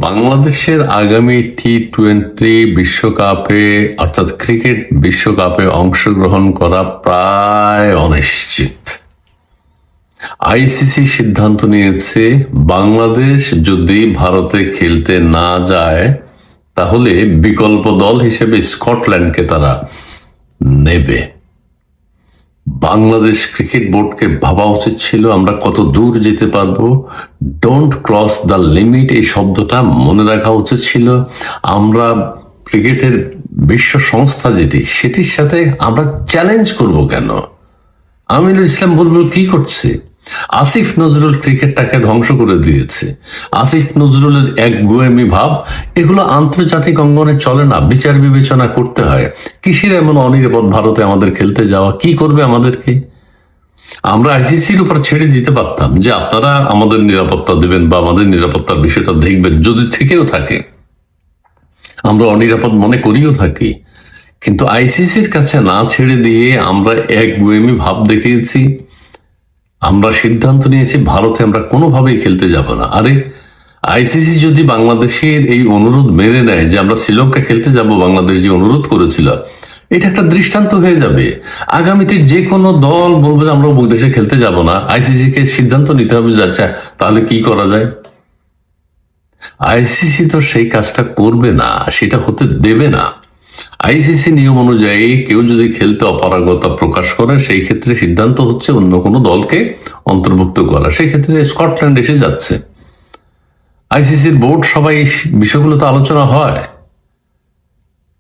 বাংলাদেশের আগামী টি-20 বিশ্বকাপে অর্থাৎ ক্রিকেট বিশ্বকাপে অংশগ্রহণ করা প্রায় অনিশ্চিত। আইসিসি সিদ্ধান্ত নিয়েছে বাংলাদেশ যদি ভারতে খেলতে না যায় তাহলে বিকল্প দল হিসেবে স্কটল্যান্ডকে তারা নেবে। বাংলাদেশ ক্রিকেট বোর্ডকে ভাবা উচিত ছিল আমরা কত দূর যেতে পারবো। ডোন্ট ক্রস দ্য লিমিট এই শব্দটা মনে রাখা উচিত ছিল। আমরা ক্রিকেটের বিশ্ব সংস্থা সেটির সাথে আমরা চ্যালেঞ্জ করব কেন? আমিনুল ইসলাম বুলবুল কি করছে? আসিফ নজরুল ক্রিকেটটাকে ধ্বংস করে দিয়েছে। আসিফ নজরুলের এক গোয়েমি ভাব, এগুলো আন্তর্জাতিক অঙ্গনে চলে না, বিচার বিবেচনা করতে হয়। কিসের এমন অনিরাপদ ভারতে আমাদের খেলতে যাওয়া? কি করবে আমাদেরকে? আমরা আইসিসির উপর ছেড়ে দিতে পারতাম যে আপনারা আমাদের নিরাপত্তা দেবেন বা আমাদের নিরাপত্তার বিষয়টা দেখবেন, যদি থেকেও থাকে, আমরা অনিরাপদ মনে করিও থাকি। কিন্তু আইসিসির কাছে না ছেড়ে দিয়ে আমরা এক গোয়েমি ভাব দেখিয়েছি। আমরা সিদ্ধান্ত নিয়েছি ভারতে আমরা কোনোভাবেই খেলতে যাব না। আরে আইসিসি যদি বাংলাদেশের এই অনুরোধ মেনে নেয় যে আমরা শ্রীলঙ্কা খেলতে যাব, বাংলাদেশ যে অনুরোধ করেছিল, এটা একটা দৃষ্টান্ত হয়ে যাবে। আগামীতে যে কোনো দল বলবে যে আমরা অমুক দেশে খেলতে যাব না, আইসিসি কে সিদ্ধান্ত নিতে হবে যাচ্ছে তাহলে কি করা যায়। আইসিসি তো সেই কাজটা করবে না, সেটা হতে দেবে না। আইসিসি নিয়ম অনুযায়ী কেউ যদি খেলতে অপারগতা প্রকাশ করে, সেই ক্ষেত্রে সিদ্ধান্ত হচ্ছে অন্য কোনো দলকে অন্তর্ভুক্ত করা। সেই ক্ষেত্রে স্কটল্যান্ড এসে যাচ্ছে। আইসিসির বোর্ড সবাই বিষয়গুলো তো আলোচনা হয়।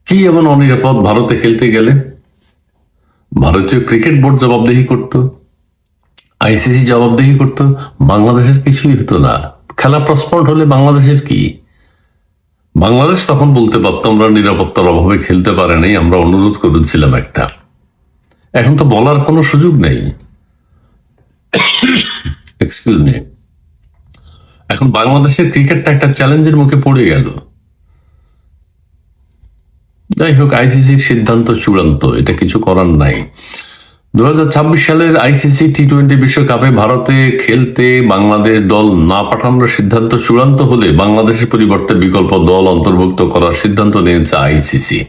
কি এমন অনিরাপদ ভারতে খেলতে গেলে? ভারতীয় ক্রিকেট বোর্ড জবাবদিহি করত, আইসিসি জবাবদিহি করত, বাংলাদেশের কিছুই হতো না। খেলা প্রস্পন্ড হলে বাংলাদেশের কি? বাংলাদেশ তখন বলতে পারতো আমরা নিরাপত্তার অভাবে খেলতে পারে নাই, আমরা অনুরোধ করেছিলাম একটা। এখন তো বলার কোনো সুযোগ নেই। Excuse me. এখন বাংলাদেশের ক্রিকেটটা একটা চ্যালেঞ্জের মুখে পড়ে গেল। যাই হোক, আইসিসির সিদ্ধান্ত চূড়ান্ত, এটা কিছু করার নাই। 2026 সালের আইসিসি টি-20 বিশ্বকাপে ভারতে খেলতে বাংলাদেশ দল না পাঠানোর সিদ্ধান্ত চূড়ান্ত হলে বাংলাদেশের পরিবর্তে বিকল্প দল অন্তর্ভুক্ত করার সিদ্ধান্ত নিয়েছে আইসিসি।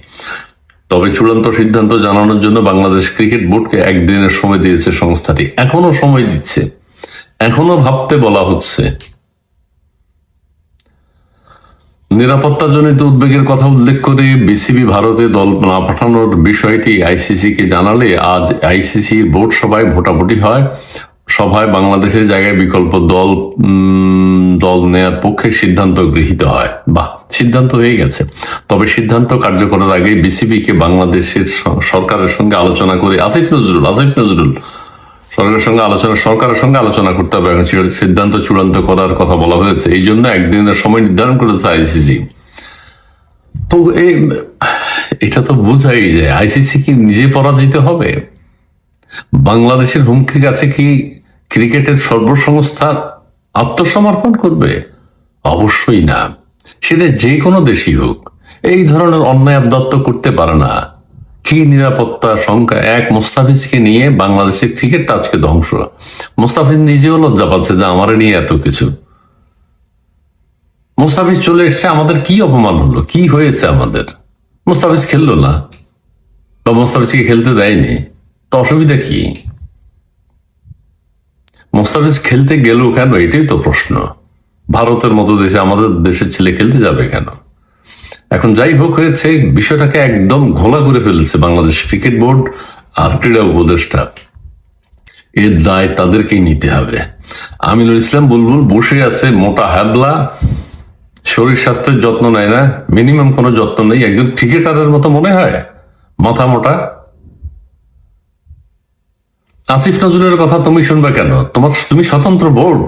তবে চূড়ান্ত সিদ্ধান্ত জানানোর জন্য বাংলাদেশ ক্রিকেট বোর্ডকে একদিনের সময় দিয়েছে সংস্থাটি। এখনো সময় দিচ্ছে, এখনো ভাবতে বলা হচ্ছে। নিরাপত্তাজনিত উদ্বেগের কথা উল্লেখ করে বিসিবি ভারতে দল না পাঠানোর বিষয়টি আইসিসি কে জানালে আজ আইসিসি বোর্ড সভায় ভোটাভুটি হয়। সভায় বাংলাদেশের জায়গায় বিকল্প দল নেয়ার পক্ষে সিদ্ধান্ত গৃহীত হয়। বাহ, সিদ্ধান্ত হয়ে গেছে। তবে সিদ্ধান্ত কার্যকরের আগে বিসিবি কে বাংলাদেশের সরকারের সঙ্গে আলোচনা করে আসিফ নজরুল সরকারের সঙ্গে আলোচনা করতে হবে। সিদ্ধান্ত চূড়ান্ত করার কথা বলা হয়েছে, এই জন্য একদিনের সময় নির্ধারণ করেছে আইসিসি। তো এটা তো বোঝাই যে আইসিসি কি নিজে পরাজিত হবে? বাংলাদেশের হুমকির কাছে কি ক্রিকেটের সর্বসংস্থা আত্মসমর্পণ করবে? অবশ্যই না। সেটা যে কোনো দেশই হোক এই ধরনের অন্যায় আবদাত্ত করতে পারে না। কি নিরাপত্তা সংখ্যা এক, মোস্তাফিজকে নিয়ে বাংলাদেশের ক্রিকেটটা আজকে ধ্বংস। মোস্তাফিজ নিজেও লজ্জা পাচ্ছে যে আমার নিয়ে এত কিছু। মোস্তাফিজ চলে এসছে, আমাদের কি অপমান হলো? কি হয়েছে আমাদের? মোস্তাফিজ খেললো না বা মোস্তাফিজকে খেলতে দেয়নি, তো অসুবিধা কি? মোস্তাফিজ খেলতে গেল কেন, এটাই তো প্রশ্ন। ভারতের মতো দেশে আমাদের দেশের ছেলে খেলতে যাবে কেন? এখন যাই হোক হয়েছে, বিষয়টাকে একদম ঘোলা করে ফেলেছে বাংলাদেশ ক্রিকেট বোর্ড আর ক্রীড়া উপদেষ্টা। এর দায় তাদেরকেই নিতে হবে। আমিনুল ইসলাম বুলবুল বসে আছে মোটা হ্যাবলা, শরীর স্বাস্থ্যের যত্ন নেয় না, মিনিমাম কোনো যত্ন নেই। একজন ক্রিকেটারের মতো মনে হয়, মাথা মোটা। আসিফ নজরুলের কথা তুমি শুনবে কেন? তুমি স্বতন্ত্র বোর্ড,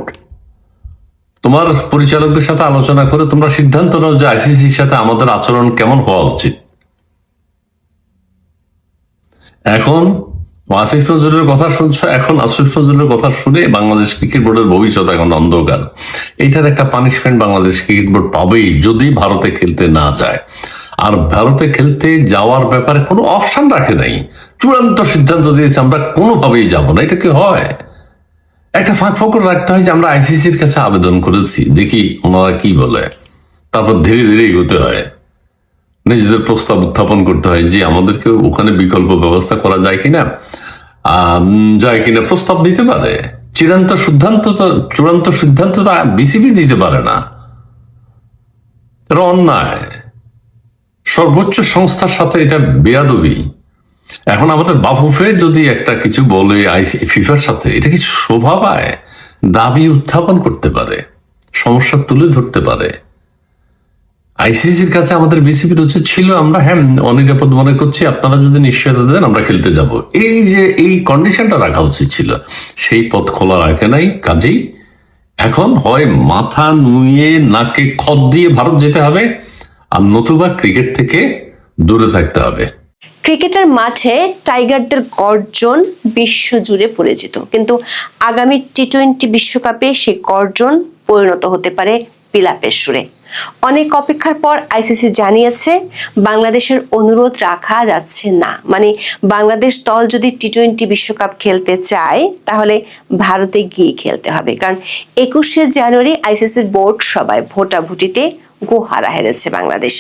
তোমার পরিচালকদের সাথে আলোচনা করে তোমরা সিদ্ধান্ত নাও যে আইসিসির সাথে আমাদের আচরণ কেমন হওয়া উচিত। এখন আসিফ নজরুলের কথা শুনছো, এখন আসিফ নজরুলের কথা শুনে বাংলাদেশ ক্রিকেট বোর্ডের ভবিষ্যৎ এখন অন্ধকার। এইটার একটা পানিশমেন্ট বাংলাদেশ ক্রিকেট বোর্ড পাবেই যদি ভারতে খেলতে না যায়। আর ভারতে খেলতে যাওয়ার ব্যাপারে কোনো অপশন রাখে নাই, চূড়ান্ত সিদ্ধান্ত দিয়েছে আমরা কোনোভাবেই যাব না। এটা কি হয়? একটা ফাঁক ফোকর রাখতে হয় যে আমরা আইসিসির কাছে আবেদন করেছি, দেখি ওনারা কি বলে। তারপর ধীরে ধীরে এগোতে হয়, নিজেদের প্রস্তাব উত্থাপন করতে হয় যে আমাদেরকে ওখানে বিকল্প ব্যবস্থা করা যায় কিনা প্রস্তাব দিতে পারে। চূড়ান্ত সিদ্ধান্ত তো বিসিবি দিতে পারে না, এটা অন্যায়। সর্বোচ্চ সংস্থার সাথে এটা বেয়াদবি। এখন আমাদের বাফুফে যদি একটা কিছু বলে ফিফার সাথে, এটা কিছু শোভা পায়? দাবি উত্থাপন করতে পারে, সমস্যা তুলে ধরতে পারে। আইসিসির কাছে আমাদের বিসিবির উচিত ছিল, আমরা অনিরাপদ মনে করছি, আপনারা যদি নিশ্চয়তা দেন আমরা খেলতে যাব, এই কন্ডিশনটা রাখা উচিত ছিল। সেই পথ খোলা রাখে নাই। কাজেই এখন হয় মাথা নুয়ে নাকে খত দিয়ে ভারত যেতে হবে, আর নতুবা ক্রিকেট থেকে দূরে থাকতে হবে। ক্রিকেটের মাঠে টাইগারদের গর্জন বিশ্বজুড়ে পরিচিত, কিন্তু আগামী টি-20 বিশ্বকাপে সেই গর্জন পরিণত হতে পারে বিলাপের সুরে। অনেক অপেক্ষার পর আইসিসি জানিয়েছে বাংলাদেশের অনুরোধ রাখা যাচ্ছে না। মানে বাংলাদেশ দল যদি টি-20 বিশ্বকাপ খেলতে চায় তাহলে ভারতে গিয়ে খেলতে হবে, কারণ 21শে জানুয়ারি আইসিসির বোর্ড সভায় ভোটাভুটিতে গোহারা হেরেছে বাংলাদেশ।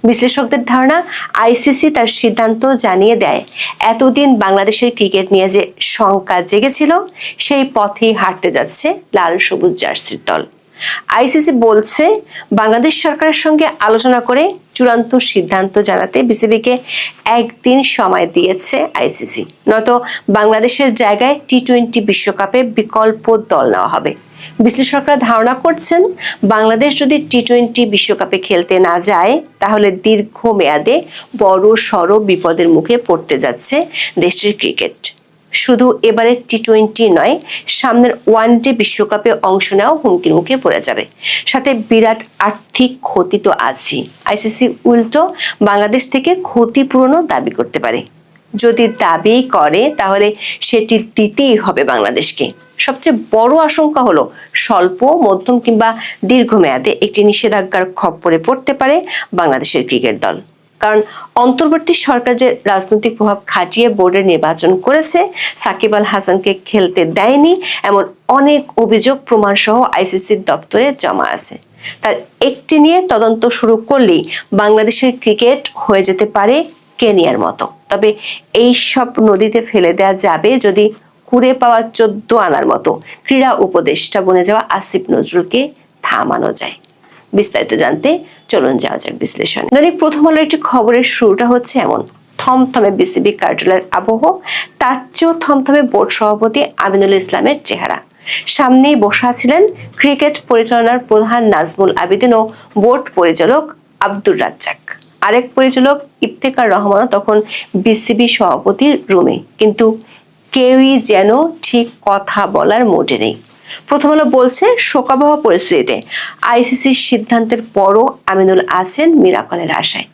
বিশ্লেষকদের ধারণা, আইসিসি তার সিদ্ধান্ত জানিয়ে দেয় এতদিন বাংলাদেশের ক্রিকেট নিয়ে যে শঙ্কা জেগেছিল সেই পথেই হাঁটতে যাচ্ছে লাল সবুজ জার্সির দল। আইসিসি বলছে বাংলাদেশ সরকারের সঙ্গে আলোচনা করে চূড়ান্ত সিদ্ধান্ত জানাতে বিসিবিকে একদিন সময় দিয়েছে আইসিসি, নয়তো বাংলাদেশের জায়গায় টি-20 বিশ্বকাপে বিকল্প দল নেওয়া হবে। বিশ্লেষকরা ধারণা করছেন বাংলাদেশ যদি টি-20 বিশ্বকাপে খেলতে না যায় তাহলে দীর্ঘমেয়াদে বড় সড় বিপদের মুখে পড়তে যাচ্ছে দেশটির ক্রিকেট। শুধু এবারে টি-20 নয়, সামনের ওয়ানডে বিশ্বকাপে অংশ নেওয়া হুমকির মুখে পড়ে যাবে। সাথে বিরাট আর্থিক ক্ষতি তো আছেই। আইসিসি উল্টো বাংলাদেশ থেকে ক্ষতিপূরণও দাবি করতে পারে। যদি দাবি করে তাহলে সেটি দিতেই হবে বাংলাদেশকে। সবচেয়ে বড় আশঙ্কা হলো স্বল্প, মধ্যম কিংবা দীর্ঘমেয়াদে একটি নিষেধাজ্ঞার খপ্পরে পড়তে পারে বাংলাদেশের ক্রিকেট দল। কারণ অন্তর্বর্তী সরকার যে রাজনৈতিক প্রভাব খাটিয়ে বোর্ডের নির্বাচন করেছে, সাকিব আল হাসানকে খেলতে দেয়নি এমন অনেক অভিযোগ প্রমাণ সহ আইসিসির দপ্তরে জমা আছে। তার একটি নিয়ে তদন্ত শুরু করলেই বাংলাদেশের ক্রিকেট হয়ে যেতে পারে কেনিয়ার মতো। তবে এই সব নদীতে ফেলে দেওয়া যাবে যদি কুড়ে পাওয়া 14 আনার মতো ক্রীড়া উপদেষ্টা বনে যাওয়া আসিফ নজরুলকে থামানো যায়। বিস্তারিত জানতে চলুন যাওয়া যাক বিশ্লেষণ। দৈনিক প্রথম আলোর একটি খবরের শুরুটা হচ্ছে এমন: থমথমে বিসিবি কার্যালয়ের আবহ, তার চেয়েও থমথমে বোর্ড সভাপতি আমিনুল ইসলামের চেহারা। সামনেই বসা ছিলেন ক্রিকেট পরিচালনার প্রধান নাজমুল আবেদিন ও বোর্ড পরিচালক আব্দুর রাজ্জাক। আরেক পরিচালক ইফতেখার রহমানও তখন বিসিবি সভাপতির রুমে, কিন্তু কেউই যেন ঠিক কথা বলার মোডে নেই। প্রথম আলো বলছে, শোকাবহ পরিস্থিতিতে আইসিসির সিদ্ধান্তের পরও আমিনুল আছেন মিরাকলের আশায়।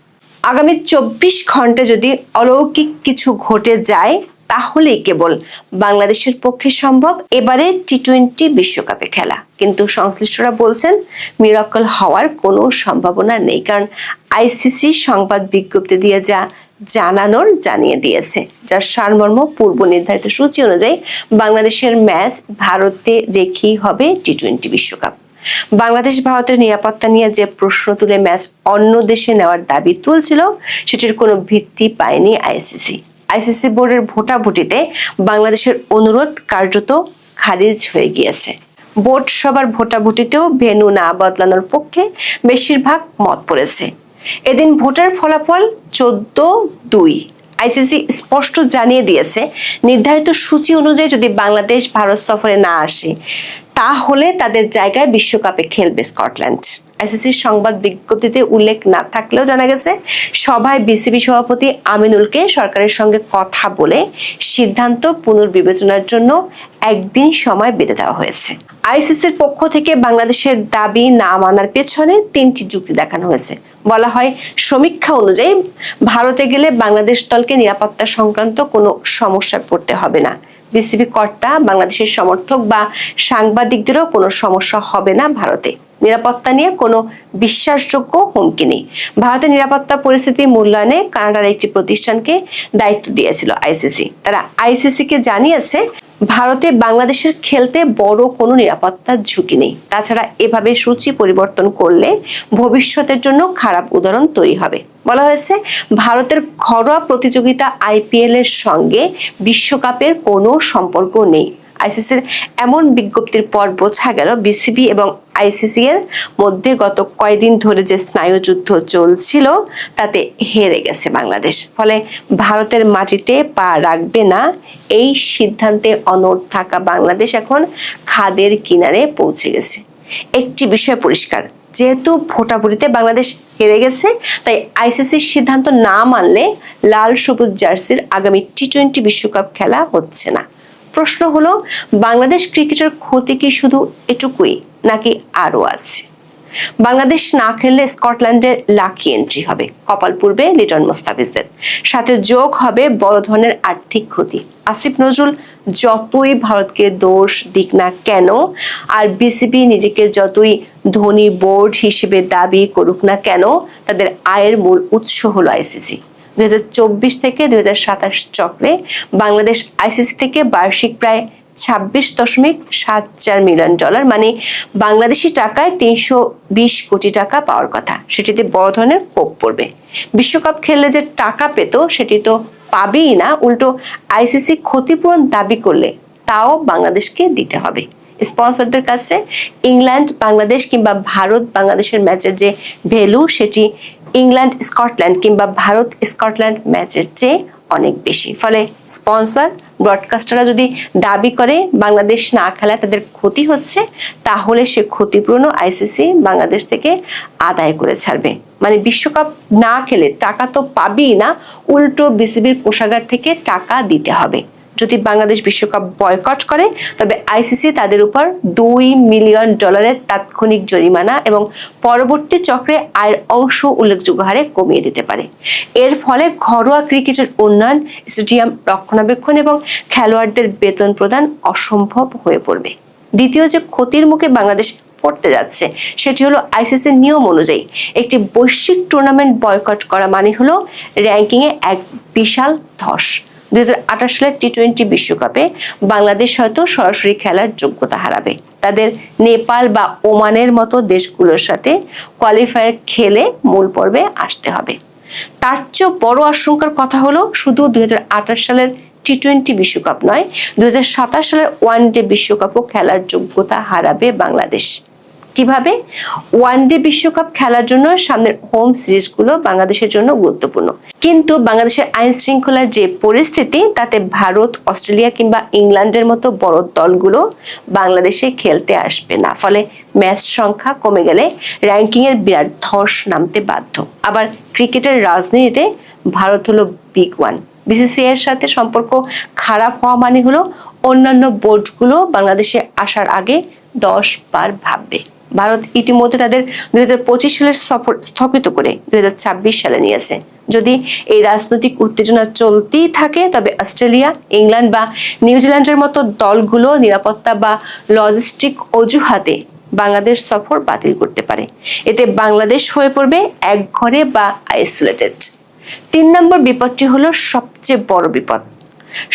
আগামী 24 ঘন্টা যদি অলৌকিক কিছু ঘটে যায় তাহলেই কেবল বাংলাদেশের পক্ষে সম্ভব এবারে টি-20 বিশ্বকাপে খেলা। কিন্তু সংশ্লিষ্টরা বলছেন মিরাকল হওয়ার কোনো সম্ভাবনা নেই, কারণ আইসিসি সংবাদ বিজ্ঞপ্তি দিয়ে যা জানানোর জানিয়ে দিয়েছে, যার সারমর্ম পূর্ব নির্ধারিত সূচি অনুযায়ী বাংলাদেশের ম্যাচ ভারতে রেখেই হবে টি-20 বিশ্বকাপ। বাংলাদেশ ভারতের নিরাপত্তা নিয়ে যে প্রশ্ন তুলে ম্যাচ অন্য দেশে নেওয়ার দাবি তুলছিল সেটির কোনো ভিত্তি পায়নি আইসিসি। আইসিসি বোর্ডের ভোটাভুটিতে বাংলাদেশের অনুরোধ কার্যত খারিজ হয়ে গিয়েছে। বোর্ড সবার ভোটাভুটিতেও ভেন্যু না বদলানোর পক্ষে বেশিরভাগ মত পড়েছে। এদিন ভোটের ফলাফল 14-2। আইসিসি স্পষ্ট জানিয়ে দিয়েছে নির্ধারিত সূচি অনুযায়ী যদি বাংলাদেশ ভারত সফরে না আসে তাহলে তাদের জায়গায় বিশ্বকাপে খেলবে স্কটল্যান্ড। আইসিসির সংবাদ বিজ্ঞপ্তিতে উল্লেখ না থাকলেও জানা গেছে সভায় বিসিবি সভাপতি আমিনুলকে সরকারের সঙ্গে কথা বলে সিদ্ধান্ত পুনর্বিবেচনার জন্য একদিন সময় বেঁধে দেওয়া হয়েছে। আইসিসির পক্ষ থেকে বাংলাদেশের দাবি না মানার পেছনে 3টি যুক্তি দেখানো হয়েছে। বলা হয়, সমীক্ষা অনুযায়ী ভারতে গেলে বাংলাদেশ দলকে নিরাপত্তা সংক্রান্ত কোনো সমস্যায় পড়তে হবে না। বিসিবি কর্তা, বাংলাদেশের সমর্থক বা সাংবাদিকদেরও কোনো সমস্যা হবে না ভারতে। নিরাপত্তা নিয়ে কোনো বিশ্বাসযোগ্য হুমকি নেই। ভারতের নিরাপত্তা পরিস্থিতি মূল্যায়নে কানাডার একটি প্রতিষ্ঠানকে দায়িত্ব দিয়েছিল আইসিসি। তারা আইসিসিকে জানিয়েছে ভারতে বাংলাদেশের খেলতে বড় কোনো নিরাপত্তার ঝুঁকি নেই। তাছাড়া এভাবে সূচি পরিবর্তন করলে ভবিষ্যতের জন্য খারাপ উদাহরণ তৈরি হবে। বলা হয়েছে ভারতের ঘরোয়া প্রতিযোগিতা আইপিএল এর সঙ্গে বিশ্বকাপের কোনো সম্পর্ক নেই। আইসিসির এমন বিজ্ঞপ্তির পর বোঝা গেল বিসিবি এবং আইসিসি এর মধ্যে গত কয়েকদিন ধরে যে স্নায়ুযুদ্ধ চলছিল তাতে হেরে গেছে বাংলাদেশ। ফলে ভারতের মাটিতে পা রাখবে না এই সিদ্ধান্তে অনড় থাকা বাংলাদেশ এখন খাদের কিনারে পৌঁছে গেছে। একটি বিষয় পরিষ্কার, যেহেতু ভোটাভুটিতে বাংলাদেশ হেরে গেছে, তাই আইসিসির সিদ্ধান্ত না মানলে লাল সবুজ জার্সির আগামী টি-20 বিশ্বকাপ খেলা হচ্ছে না। প্রশ্ন হলো, বাংলাদেশ ক্রিকেটের ক্ষতি কি শুধু এটুকুই নাকি আরো আছে? বাংলাদেশ না খেললে স্কটল্যান্ডের লাকি এন্ট্রি হবে, কপাল পূর্বে লিটন মোস্তাফিজদের, সাথে যোগ হবে বড় ধরনের আর্থিক ক্ষতি। আসিফ নজরুল যতই ভারতকে দোষ দিক না কেন, আর বিসিবি নিজেকে যতই ধনী বোর্ড হিসেবে দাবি করুক না কেন, তাদের আয়ের মূল উৎস হলো আইসিসি। 2024 থেকে 2027 চক্রে বাংলাদেশ আইসিসি থেকে বার্ষিক প্রায় $26.74 মিলিয়ন, মানে বাংলাদেশি টাকায় 320 কোটি টাকা পাওয়ার কথা। সেটিতে বড় ধরনের কোপ পড়বে। বিশ্বকাপ খেললে যে টাকা পেত সেটি তো পাবেই না, উল্টো আইসিসি ক্ষতিপূরণ দাবি করলে তাও বাংলাদেশকে দিতে হবে। স্পন্সরদের কাছে ইংল্যান্ড বাংলাদেশ কিংবা ভারত বাংলাদেশের ম্যাচের যে ভ্যালু, সেটি ইংল্যান্ড স্কটল্যান্ড কিংবা ভারত স্কটল্যান্ড ম্যাচের চেয়ে অনেক বেশি। ফলে স্পন্সর ব্রডকাস্টাররা যদি দাবি করে বাংলাদেশ না খেলায় তাদের ক্ষতি হচ্ছে, তাহলে সে ক্ষতিপূরণ আইসিসি বাংলাদেশ থেকে আদায় করে ছাড়বে। মানে বিশ্বকাপ না খেলে টাকা তো পাবেই না, উল্টো বিসিবির কোষাগার থেকে টাকা দিতে হবে। যদি বাংলাদেশ বিশ্বকাপ বয়কট করে তবে আইসিসি তাদের উপর $2 মিলিয়ন তাৎক্ষণিক জরিমানা এবং পরবর্তী চক্রে আয়ের অংশ উল্লেখযোগ্য হারে কমিয়ে দিতে পারে। এর ফলে ঘরোয়া ক্রিকেটের উন্নয়ন, স্টেডিয়াম রক্ষণাবেক্ষণ এবং খেলোয়াড়দের বেতন প্রদান অসম্ভব হয়ে পড়বে। দ্বিতীয় যে ক্ষতির মুখে বাংলাদেশ পড়তে যাচ্ছে সেটি হলো আইসিসির নিয়ম অনুযায়ী একটি বৈশ্বিক টুর্নামেন্ট বয়কট করা মানে হলো র্যাঙ্কিং এ এক বিশাল ধস। 2028 সালের টি-20 বিশ্বকাপে বাংলাদেশ হয়তো সরাসরি খেলার যোগ্যতা হারাবে। তাদের নেপাল বা ওমানের মতো দেশগুলোর সাথে কোয়ালিফায়ার খেলে মূল পর্বে আসতে হবে। তার চেয়েও বড় আশঙ্কার কথা হলো শুধু 2028 সালের টি-20 বিশ্বকাপ নয়, 2027 সালের ওয়ানডে বিশ্বকাপও খেলার যোগ্যতা হারাবে বাংলাদেশ। কিভাবে? ওয়ানডে বিশ্বকাপ খেলার জন্য সামনের হোম সিরিজগুলো বাংলাদেশের জন্য গুরুত্বপূর্ণ, কিন্তু বাংলাদেশের আইন শৃঙ্খলার যে পরিস্থিতি তাতে ভারত, অস্ট্রেলিয়া কিংবা ইংল্যান্ডের মতো বড় দলগুলো বাংলাদেশে খেলতে আসবে না। ফলে ম্যাচ সংখ্যা কমে গেলে র্যাঙ্কিং এর বিরাট ধস নামতে বাধ্য। আবার ক্রিকেটের রাজনীতিতে ভারত হলো বিগ ওয়ান। বিসিসিআই এর সাথে সম্পর্ক খারাপ হওয়া মানে হলো অন্যান্য বোর্ডগুলো বাংলাদেশে আসার আগে 10 বার ভাববে। ভারত ইতিমধ্যে তাদের 2025 সালের সফর স্থগিত করে 2026 সালে নিয়েছে। যদি এই রাজনৈতিক উত্তেজনা চলতেই থাকে তবে অস্ট্রেলিয়া, ইংল্যান্ড বা নিউজিল্যান্ডের মতো দলগুলো নিরাপত্তা বা লজিস্টিক অজুহাতে বাংলাদেশ সফর বাতিল করতে পারে। এতে বাংলাদেশ হয়ে পড়বে একঘরে বা আইসোলেটেড। 3 নম্বর বিপদটি হলো সবচেয়ে বড় বিপদ।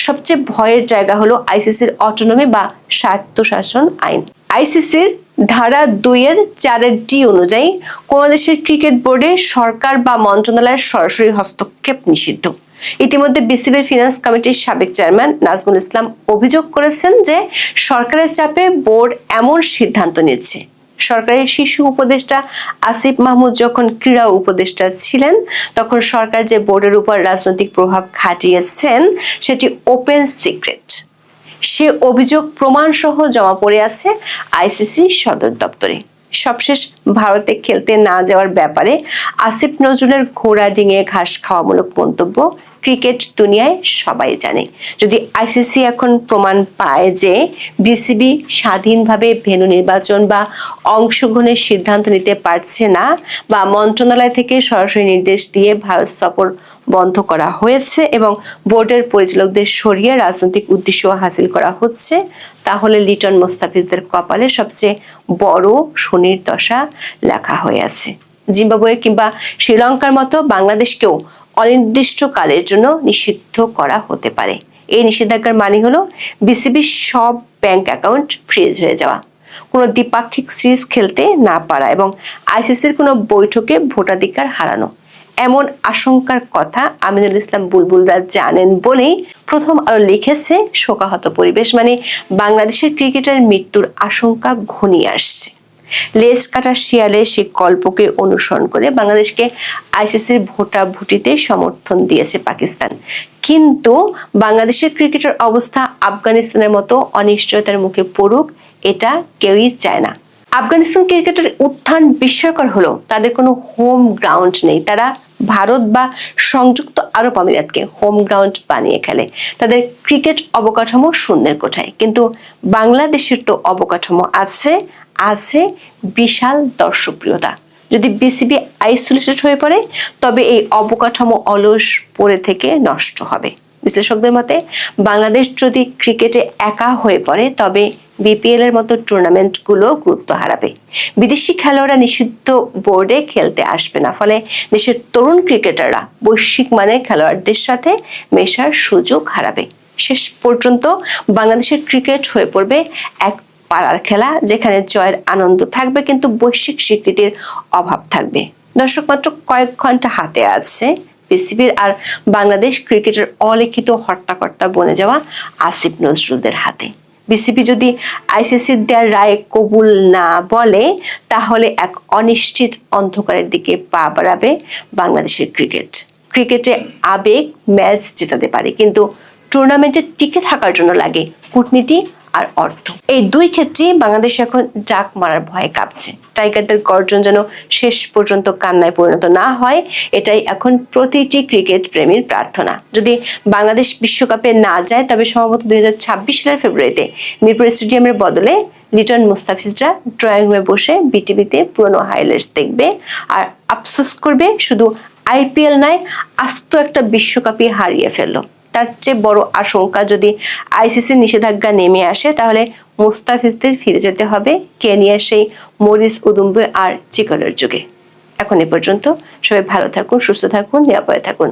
সবচেয়ে ভয়ের জায়গা হলো আইসিসির অটোনমি বা স্বায়ত্তশাসন আইন। আইসিসির ধারা 2-4 অনুযায়ী কোন দেশের ক্রিকেট বোর্ডে সরকার বা মন্ত্রণালয়ের সরাসরি হস্তক্ষেপ নিষিদ্ধ। ইতিমধ্যে বিসিবির ফিনান্স কমিটির সাবেক চেয়ারম্যান নাজমুল ইসলাম অভিযোগ করেছেন যে সরকারের চাপে বোর্ড এমন সিদ্ধান্ত নিচ্ছে। সরকারের শিশু উপদেষ্টা আসিফ মাহমুদ যখন ক্রীড়া উপদেষ্টা ছিলেন তখন সরকার যে বোর্ডের উপর রাজনৈতিক প্রভাব খাটিয়েছেন সেটি ওপেন সিক্রেট। সে অভিযোগ প্রমাণ সহ জমা পড়ে আছে আইসিসি সদর দপ্তরে। সবশেষ ভারতে খেলতে না যাওয়ার ব্যাপারে আসিফ নজরুলের ঘোড়া ডিঙে ঘাস খাওয়ামূলক মন্তব্য ক্রিকেট দুনিয়ায় সবাই জানে। যদি আইসিসি এখন প্রমাণ পায় যে বিসিবি স্বাধীনভাবে ভেন্যু নির্বাচন বা অংশগ্রহণের সিদ্ধান্ত নিতে পারছে না বা মন্ত্রণালয় থেকে সরাসরি নির্দেশ দিয়ে ভারত সফর বন্ধ করা হয়েছে এবং বোর্ডের পরিচালকদের সরিয়ে রাজনৈতিক উদ্দেশ্য হাসিল করা হচ্ছে, তাহলে লিটন মোস্তাফিজদের কপালে সবচেয়ে বড় শনির দশা লেখা হয়ে আছে। জিম্বাবুয়ে কিংবা শ্রীলঙ্কার মতো বাংলাদেশকেও অনির্দিষ্টকালের জন্য নিষিদ্ধ করা হতে পারে। এই নিষেধাজ্ঞার মানে হলো বিসিবির সব ব্যাংক অ্যাকাউন্ট ফ্রিজ হয়ে যাওয়া, কোনো দ্বিপাক্ষিক সিরিজ খেলতে না পারা এবং আইসিসির কোনো বৈঠকে ভোটাধিকার হারানো। এমন আশঙ্কার কথা আমিনুল ইসলাম বুলবুলরা জানেন বলেই প্রথম আলো লিখেছে, শোকাহত পরিবেশ মানে বাংলাদেশের ক্রিকেটের মৃত্যুর আশঙ্কা ঘনিয়ে আসছে। লেজ কাটা শিয়ালে সে গল্পকে অনুসরণ করে বাংলাদেশকে আইসিসির ভোটাভুটিতে সমর্থন দিয়েছে পাকিস্তান, কিন্তু বাংলাদেশের ক্রিকেটের অবস্থা আফগানিস্তানের মতো অনিশ্চয়তার মুখে পড়ুক এটা কেউই চায় না। আফগানিস্তান ক্রিকেটের উত্থান বিস্ময়কর হলো তাদের কোনো হোম গ্রাউন্ড নেই। তারা ভারত বা সংযুক্ত আরব আমিরাতকে হোম গ্রাউন্ড বানিয়ে খেলে। তাদের ক্রিকেট অবকাঠামো শূন্যের কোঠায়, কিন্তু বাংলাদেশের তো অবকাঠামো আছে, আছে বিশাল দর্শকপ্রিয়তা। যদি বিসিবি আইসোলেটেড হয়ে পড়ে তবে এই অবকাঠামো অলস পড়ে থেকে নষ্ট হবে। বিশ্লেষকদের মতে বাংলাদেশ যদি ক্রিকেটে একা হয়ে পড়ে তবে বিপিএল এর মতো টুর্নামেন্ট গুলো গুরুত্ব হারাবে। বিদেশি খেলোয়াড়রা নিষিদ্ধ বোর্ডে খেলতে আসবে না, ফলে দেশের তরুণ ক্রিকেটাররা বৈশ্বিক মানের খেলোয়াড়দের সাথে মেশার সুযোগ হারাবে। শেষ পর্যন্ত বাংলাদেশের ক্রিকেট হয়ে পড়বে এক পাড়ার খেলা, যেখানে জয়ের আনন্দ থাকবে কিন্তু বৈশ্বিক স্বীকৃতির অভাব থাকবে। দর্শক, মাত্র কয়েক ঘন্টা হাতে আছে বিসিবির আর বাংলাদেশ ক্রিকেটের অলিখিত হর্তাকর্তা বনে যাওয়া আসিফ নজরুলদের হাতে। বিসিবি যদি আইসিসির দেওয়ার রায় কবুল না বলে তাহলে এক অনিশ্চিত অন্ধকারের দিকে পা বাড়াবে বাংলাদেশের ক্রিকেট। ক্রিকেটে আবেগ ম্যাচ জেতাতে পারে, কিন্তু টুর্নামেন্টে টিকে থাকার জন্য লাগে কূটনীতি আর অর্থ। এই দুই ক্ষেত্রেই বাংলাদেশ এখন জাক মারার ভয়ে কাঁপছে। টাইগারদের গর্জন যেন শেষ পর্যন্ত কান্নায় পরিণত না হয়, এটাই এখন প্রতিটি ক্রিকেট প্রেমীর প্রার্থনা। যদি বাংলাদেশ বিশ্বকাপে না যায় তবে সম্ভবত 2026 সালের ফেব্রুয়ারিতে মিরপুর স্টেডিয়ামের বদলে লিটন মুস্তাফিজরা ড্রয়িং রুমে বসে বিটিভিতে পুরনো হাইলাইটস দেখবে আর আফসোস করবে, শুধু আইপিএল নয়, আস্ত একটা বিশ্বকাপই হারিয়ে ফেললো। তার চেয়ে বড় আশঙ্কা, যদি আইসিসি নিষেধাজ্ঞা নেমে আসে তাহলে মুস্তাফিজদের ফিরে যেতে হবে কেনিয়ার সেই মরিস উদুম্বে আর চিকনের যুগে। এখন এ পর্যন্ত, সবাই ভালো থাকুন, সুস্থ থাকুন, নিরাপদে থাকুন।